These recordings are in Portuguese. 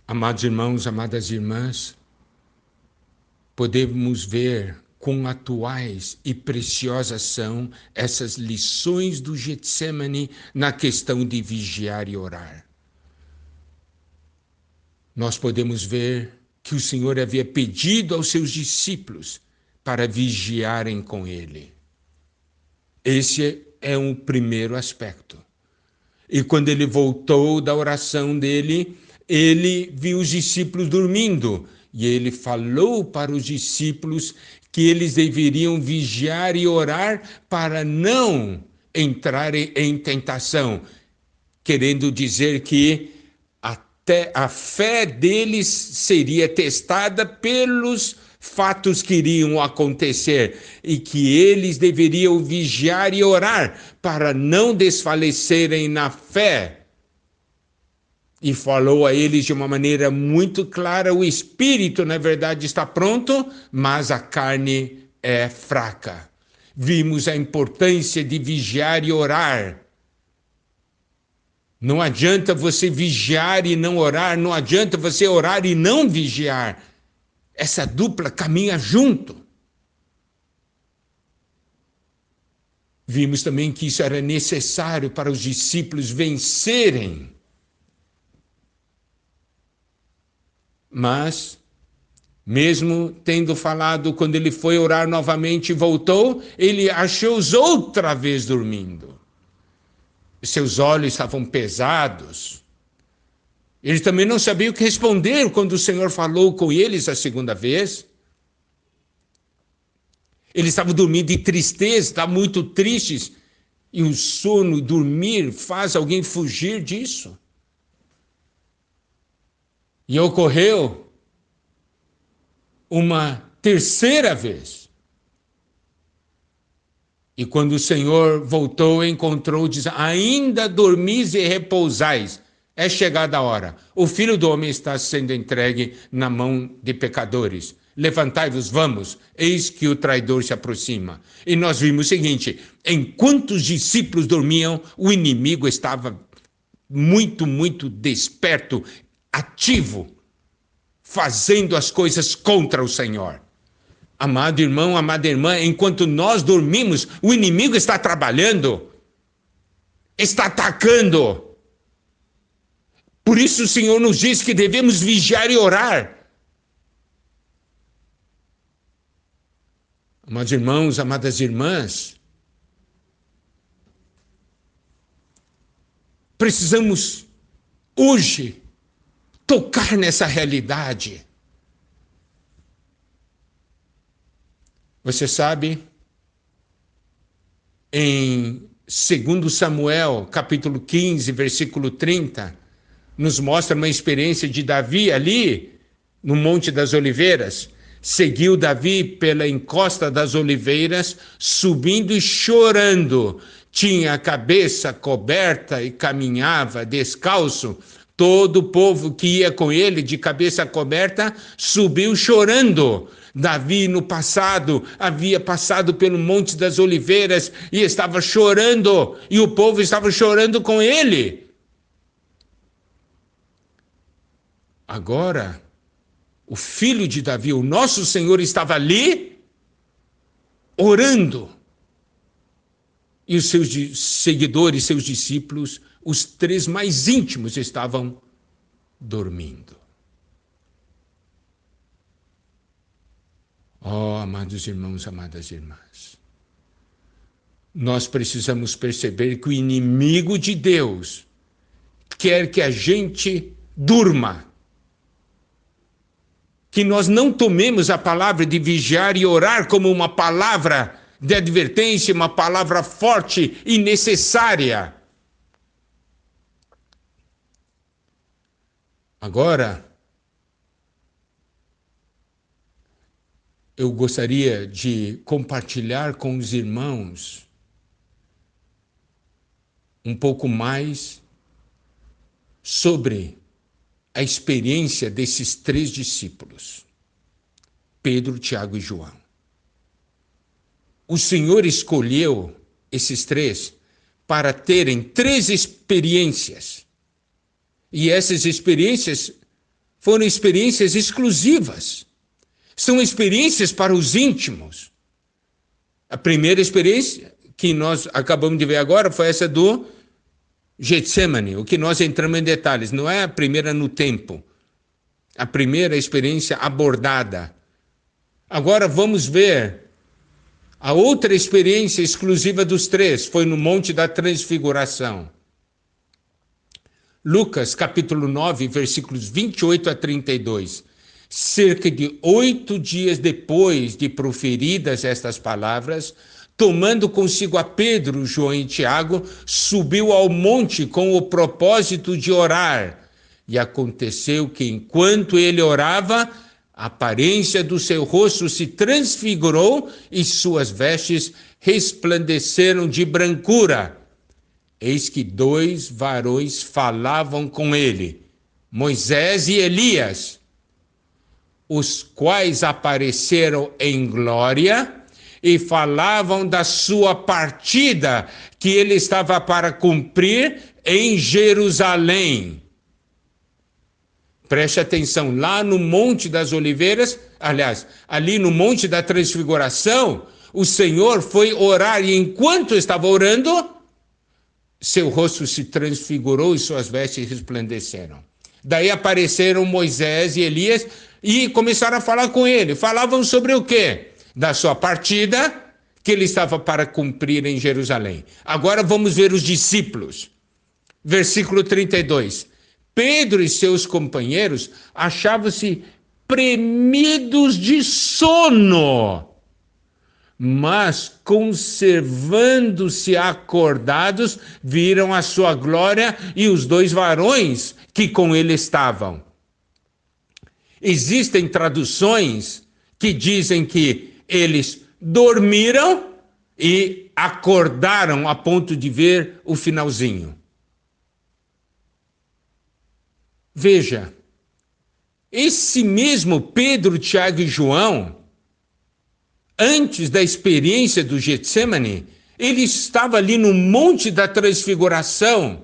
Amados irmãos, amadas irmãs, podemos ver quão atuais e preciosas são essas lições do Getsemane na questão de vigiar e orar. Nós podemos ver que o Senhor havia pedido aos seus discípulos para vigiarem com ele. Esse é um primeiro aspecto. E quando ele voltou da oração dele, ele viu os discípulos dormindo. E ele falou para os discípulos que eles deveriam vigiar e orar para não entrarem em tentação, querendo dizer que até a fé deles seria testada pelos fatos que iriam acontecer e que eles deveriam vigiar e orar para não desfalecerem na fé. E falou a eles de uma maneira muito clara: o espírito, na verdade, está pronto, mas a carne é fraca. Vimos a importância de vigiar e orar. Não adianta você vigiar e não orar, não adianta você orar e não vigiar. Essa dupla caminha junto. Vimos também que isso era necessário para os discípulos vencerem. Mas, mesmo tendo falado, quando ele foi orar novamente e voltou, ele achou-os outra vez dormindo. Seus olhos estavam pesados. Eles também não sabiam o que responder quando o Senhor falou com eles a segunda vez. Eles estavam dormindo de tristeza, estavam muito tristes. E o sono, dormir, faz alguém fugir disso. E ocorreu uma terceira vez. E quando o Senhor voltou, encontrou, diz: ainda dormis e repousais. É chegada a hora. O Filho do Homem está sendo entregue na mão de pecadores. Levantai-vos, vamos, eis que o traidor se aproxima. E nós vimos o seguinte: enquanto os discípulos dormiam, o inimigo estava muito desperto, ativo, fazendo as coisas contra o Senhor. Amado irmão, amada irmã, enquanto nós dormimos, o inimigo está trabalhando, está atacando. Por isso o Senhor nos diz que devemos vigiar e orar. Amados irmãos, amadas irmãs, precisamos hoje tocar nessa realidade. Você sabe, em 2 Samuel, capítulo 15, versículo 30, nos mostra uma experiência de Davi ali, no Monte das Oliveiras. Seguiu Davi pela encosta das oliveiras, subindo e chorando. Tinha a cabeça coberta e caminhava descalço. Todo o povo que ia com ele, de cabeça coberta, subiu chorando. Davi, no passado, havia passado pelo Monte das Oliveiras e estava chorando, e o povo estava chorando com ele. Agora, o filho de Davi, o nosso Senhor, estava ali, orando. E os seus seguidores, seus discípulos, os três mais íntimos, estavam dormindo. Oh, amados irmãos, amadas irmãs, nós precisamos perceber que o inimigo de Deus quer que a gente durma, que nós não tomemos a palavra de vigiar e orar como uma palavra de advertência, uma palavra forte e necessária. Agora, eu gostaria de compartilhar com os irmãos um pouco mais sobre a experiência desses três discípulos, Pedro, Tiago e João. O Senhor escolheu esses três para terem três experiências. E essas experiências foram experiências exclusivas. São experiências para os íntimos. A primeira experiência que nós acabamos de ver agora foi essa do Getsemane, o que nós entramos em detalhes. Não é a primeira no tempo. A primeira experiência abordada. Agora vamos ver a outra experiência exclusiva dos três. Foi no Monte da Transfiguração. Lucas, capítulo 9, versículos 28 a 32. Cerca de 8 dias depois de proferidas estas palavras, tomando consigo a Pedro, João e Tiago, subiu ao monte com o propósito de orar. E aconteceu que, enquanto ele orava, a aparência do seu rosto se transfigurou e suas vestes resplandeceram de brancura. Eis que 2 varões falavam com ele, Moisés e Elias, os quais apareceram em glória e falavam da sua partida que ele estava para cumprir em Jerusalém. Preste atenção, lá no Monte das Oliveiras, aliás, ali no Monte da Transfiguração, o Senhor foi orar e enquanto estava orando, seu rosto se transfigurou e suas vestes resplandeceram. Daí apareceram Moisés e Elias e começaram a falar com ele. Falavam sobre o quê? Da sua partida que ele estava para cumprir em Jerusalém. Agora vamos ver os discípulos. Versículo 32. Pedro e seus companheiros achavam-se premidos de sono, mas conservando-se acordados, viram a sua glória e os 2 varões que com ele estavam. Existem traduções que dizem que eles dormiram e acordaram a ponto de ver o finalzinho. Veja, esse mesmo Pedro, Tiago e João, antes da experiência do Getsemane, ele estava ali no Monte da Transfiguração,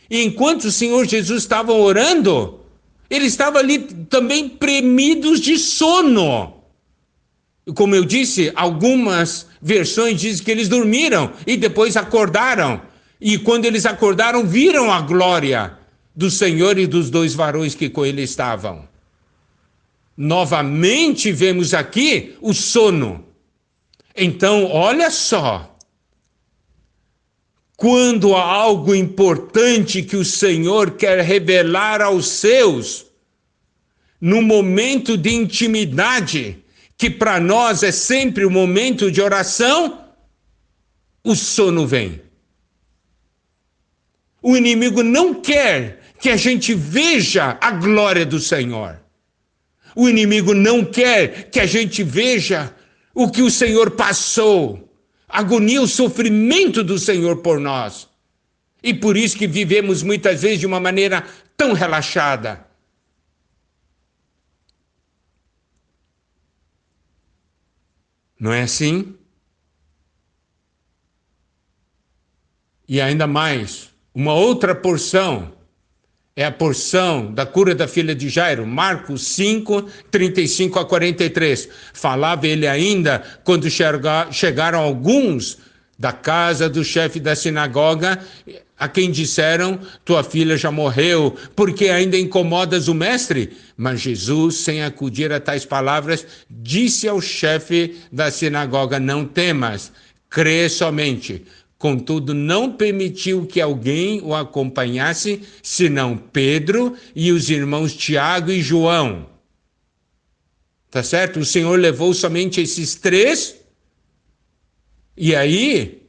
e enquanto o Senhor Jesus estava orando, ele estava ali também premidos de sono. Como eu disse, algumas versões dizem que eles dormiram e depois acordaram, e quando eles acordaram, viram a glória do Senhor e dos 2 varões que com ele estavam. Novamente vemos aqui o sono. Então, olha só. Quando há algo importante que o Senhor quer revelar aos seus, no momento de intimidade, que para nós é sempre o momento de oração, o sono vem. O inimigo não quer que a gente veja a glória do Senhor. O inimigo não quer que a gente veja o que o Senhor passou, a agonia, o sofrimento do Senhor por nós. E por isso que vivemos muitas vezes de uma maneira tão relaxada. Não é assim? E ainda mais, uma outra porção é a porção da cura da filha de Jairo, Marcos 5, 35 a 43. Falava ele ainda quando chegaram alguns da casa do chefe da sinagoga, a quem disseram, tua filha já morreu, porque ainda incomodas o mestre? Mas Jesus, sem acudir a tais palavras, disse ao chefe da sinagoga, não temas, crê somente. Contudo, não permitiu que alguém o acompanhasse, senão Pedro e os irmãos Tiago e João. Tá certo? O Senhor levou somente esses 3, e aí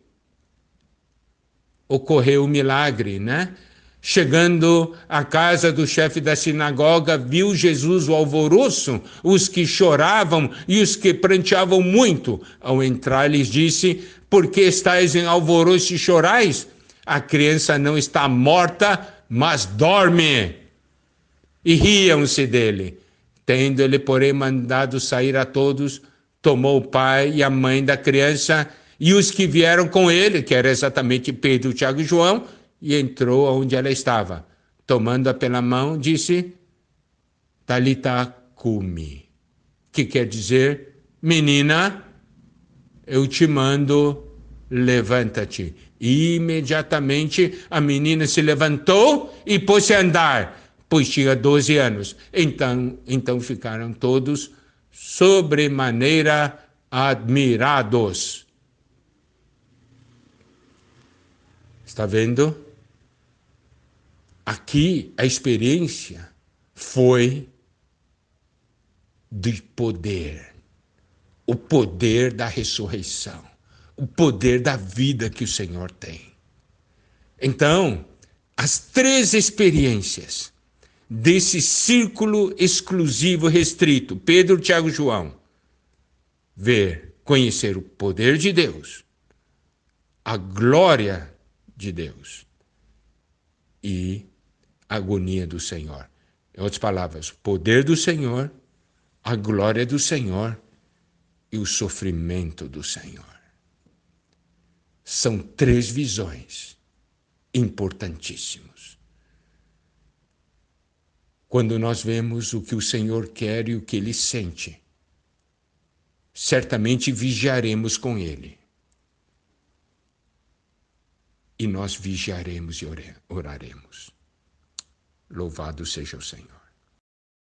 ocorreu o milagre, né? Chegando à casa do chefe da sinagoga, viu Jesus o alvoroço, os que choravam e os que pranteavam muito. Ao entrar, lhes disse, por que estáis em alvoroço e chorais? A criança não está morta, mas dorme. E riam-se dele. Tendo ele, porém, mandado sair a todos, tomou o pai e a mãe da criança e os que vieram com ele, que era exatamente Pedro, Tiago e João, e entrou onde ela estava. Tomando-a pela mão, disse, Talitá cumi, que quer dizer, menina, eu te mando, levanta-te. E imediatamente a menina se levantou e pôs-se a andar, pois tinha 12 anos. Então ficaram todos sobremaneira admirados. Está vendo? Aqui a experiência foi de poder, o poder da ressurreição, o poder da vida que o Senhor tem. Então, as 3 experiências desse círculo exclusivo restrito, Pedro, Tiago e João, ver, conhecer o poder de Deus, a glória de Deus e a agonia do Senhor. Em outras palavras, o poder do Senhor, a glória do Senhor e o sofrimento do Senhor. São 3 visões importantíssimas. Quando nós vemos o que o Senhor quer e o que Ele sente, certamente vigiaremos com Ele. E nós vigiaremos e oraremos. Louvado seja o Senhor.